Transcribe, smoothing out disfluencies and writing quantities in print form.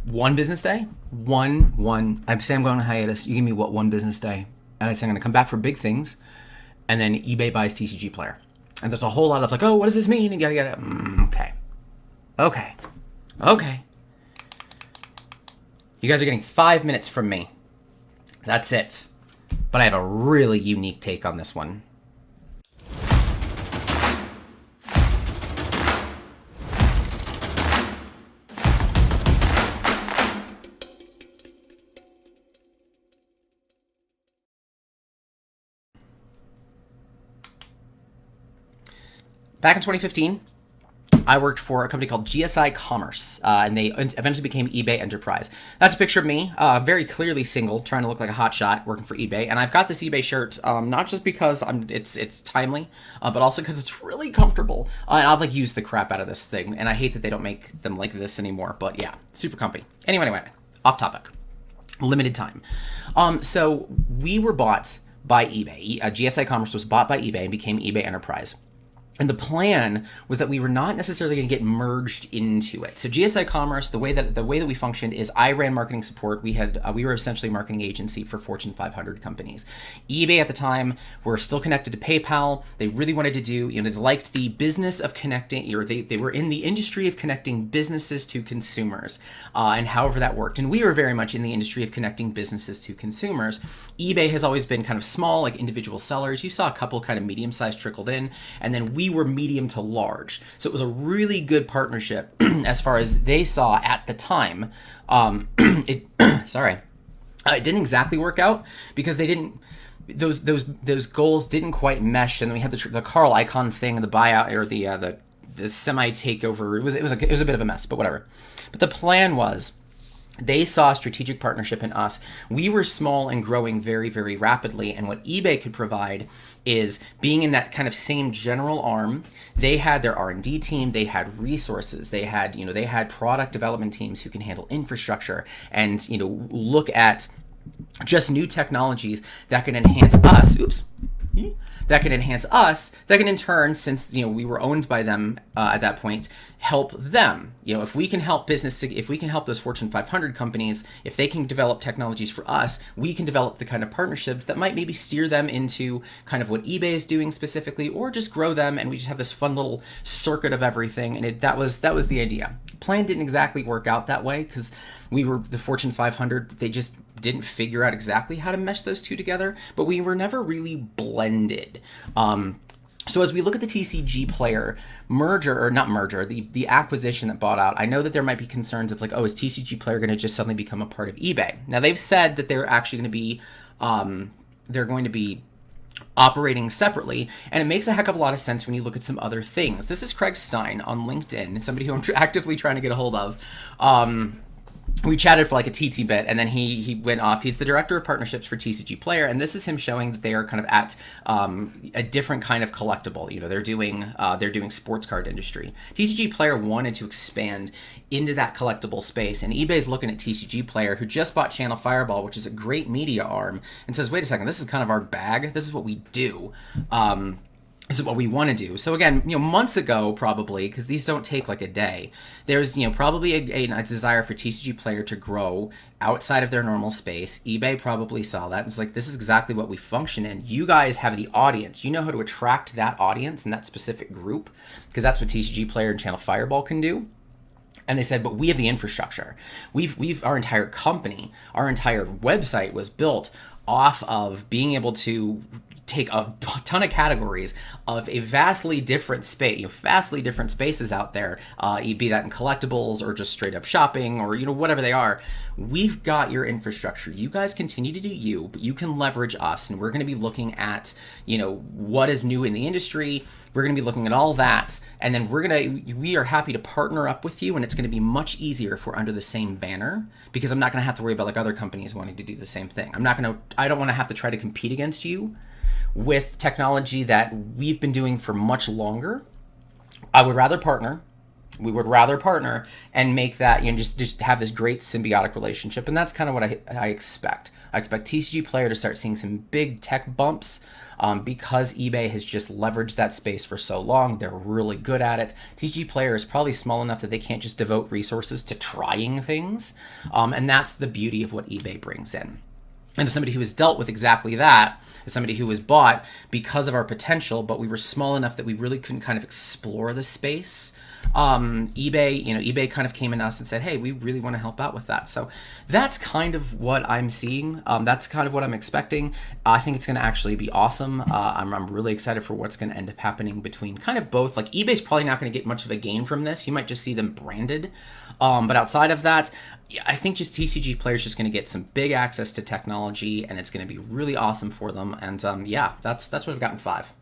One business day, one. I say I'm going on hiatus. You give me what, one business day, and I say I'm going to come back for big things, and then eBay buys TCGPlayer, and there's a whole lot of like, oh, what does this mean? And yada yada. Okay. You guys are getting 5 minutes from me. That's it. But I have a really unique take on this one. Back in 2015, I worked for a company called GSI Commerce, and they eventually became eBay Enterprise. That's a picture of me, very clearly single, trying to look like a hotshot, working for eBay. And I've got this eBay shirt, not just because it's timely, but also because it's really comfortable. And I've like used the crap out of this thing, and I hate that they don't make them like this anymore. But yeah, super comfy. Anyway, off topic. Limited time. So we were bought by eBay. GSI Commerce was bought by eBay and became eBay Enterprise. And the plan was that we were not necessarily going to get merged into it. So GSI Commerce, the way that we functioned is I ran marketing support. We were essentially a marketing agency for Fortune 500 companies. eBay at the time were still connected to PayPal. They really wanted to do, they liked the business of connecting, or they were in the industry of connecting businesses to consumers, and however that worked. And we were very much in the industry of connecting businesses to consumers. eBay has always been kind of small, like individual sellers. You saw a couple kind of medium-sized trickled in, and then we were medium to large. So it was a really good partnership as far as they saw at the time. It didn't exactly work out because they didn't, those goals didn't quite mesh. And then we had the Carl Icahn thing, the buyout, or the semi takeover. It was a bit of a mess, but whatever. But the plan was, they saw a strategic partnership in us. We were small and growing very, very rapidly. And what eBay could provide is being in that kind of same general arm. They had their R&D team. They had resources. They had product development teams who can handle infrastructure and, look at just new technologies that can enhance us. That can in turn, since we were owned by them at that point, help them. If we can help those Fortune 500 companies, if they can develop technologies for us, we can develop the kind of partnerships that might maybe steer them into kind of what eBay is doing specifically, or just grow them, and we just have this fun little circuit of everything. And that was the idea. Plan didn't exactly work out that way because we were the Fortune 500. They just didn't figure out exactly how to mesh those two together, but we were never really blended. So as we look at the TCGPlayer the acquisition that bought out, I know that there might be concerns of like, oh, is TCGPlayer going to just suddenly become a part of eBay? Now they've said that they're actually going to be operating separately, and it makes a heck of a lot of sense when you look at some other things. This is Craig Stein on LinkedIn, somebody who I'm actively trying to get a hold of. We chatted for like a TT bit, and then he went off. He's the director of partnerships for TCGPlayer, and this is him showing that they are kind of at a different kind of collectible. They're doing sports card industry. TCGPlayer wanted to expand into that collectible space, and eBay's looking at TCGPlayer, who just bought Channel Fireball, which is a great media arm, and says, wait a second, this is kind of our bag. This is what we do. This is what we want to do. So again, months ago, probably, because these don't take like a day, there's, probably a desire for TCGPlayer to grow outside of their normal space. eBay probably saw that. It's like, this is exactly what we function in. You guys have the audience. You know how to attract that audience and that specific group, because that's what TCGPlayer and Channel Fireball can do. And they said, but we have the infrastructure. We've our entire company, our entire website was built off of being able to take a ton of categories of a vastly different space, vastly different spaces out there, be that in collectibles or just straight up shopping or, whatever they are. We've got your infrastructure. You guys continue to do you, but you can leverage us. And we're going to be looking at, what is new in the industry. We're going to be looking at all that. And then we are happy to partner up with you. And it's going to be much easier if we're under the same banner, because I'm not going to have to worry about like other companies wanting to do the same thing. I don't want to have to try to compete against you with technology that we've been doing for much longer. I would rather partner. We would rather partner and make that, just have this great symbiotic relationship. And that's kind of what I expect. I expect TCGPlayer to start seeing some big tech bumps because eBay has just leveraged that space for so long. They're really good at it. TCGPlayer is probably small enough that they can't just devote resources to trying things. And that's the beauty of what eBay brings in. And as somebody who has dealt with exactly that, as somebody who was bought because of our potential, but we were small enough that we really couldn't kind of explore the space. eBay kind of came in us and said, hey, we really want to help out with that. So that's kind of what I'm seeing. That's kind of what I'm expecting. I think it's going to actually be awesome. I'm really excited for what's going to end up happening between kind of both. Like, eBay's probably not going to get much of a gain from this. You might just see them branded. But outside of that, yeah, I think just TCGPlayer is just going to get some big access to technology, and it's going to be really awesome for them. And yeah, that's what I've got in 5.